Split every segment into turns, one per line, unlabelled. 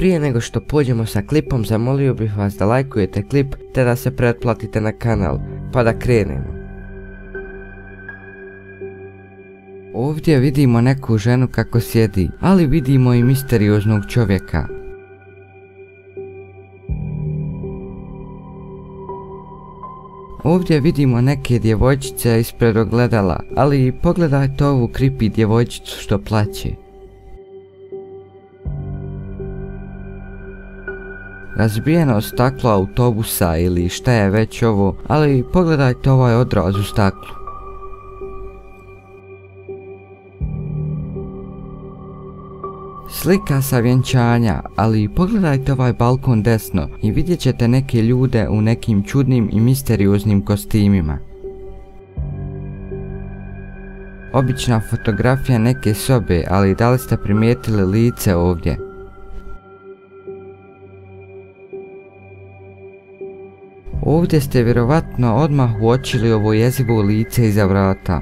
Prije nego što pođemo sa klipom, zamolio bih vas da lajkujete klip te da se pretplatite na kanal, pa da krenemo. Ovdje vidimo neku ženu kako sjedi, ali vidimo i misterioznog čovjeka. Ovdje vidimo neke djevojčice ispred ogledala, ali pogledajte ovu creepy djevojčicu što plaće. Razbijeno staklo autobusa ili šta je već ovo, ali pogledajte ovaj odraz u staklu. Slika sa vjenčanja, ali pogledajte ovaj balkon desno i vidjet ćete neke ljude u nekim čudnim i misterioznim kostimima. Obična fotografija neke sobe, ali da li ste primijetili lice ovdje? Ovdje ste vjerovatno odmah uočili ovo jezivo lice iza vrata.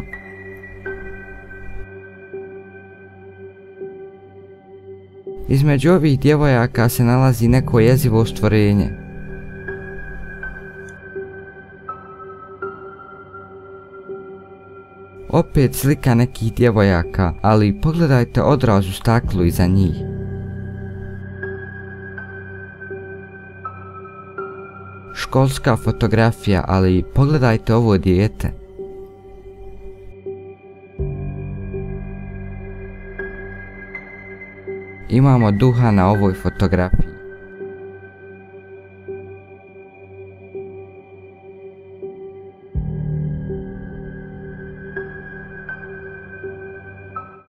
Između ovih djevojaka se nalazi neko jezivo stvorenje. Opet slika nekih djevojaka, ali pogledajte odraz u staklu iza njih. Školska fotografija, ali pogledajte ovo dijete. Imamo duha na ovoj fotografiji.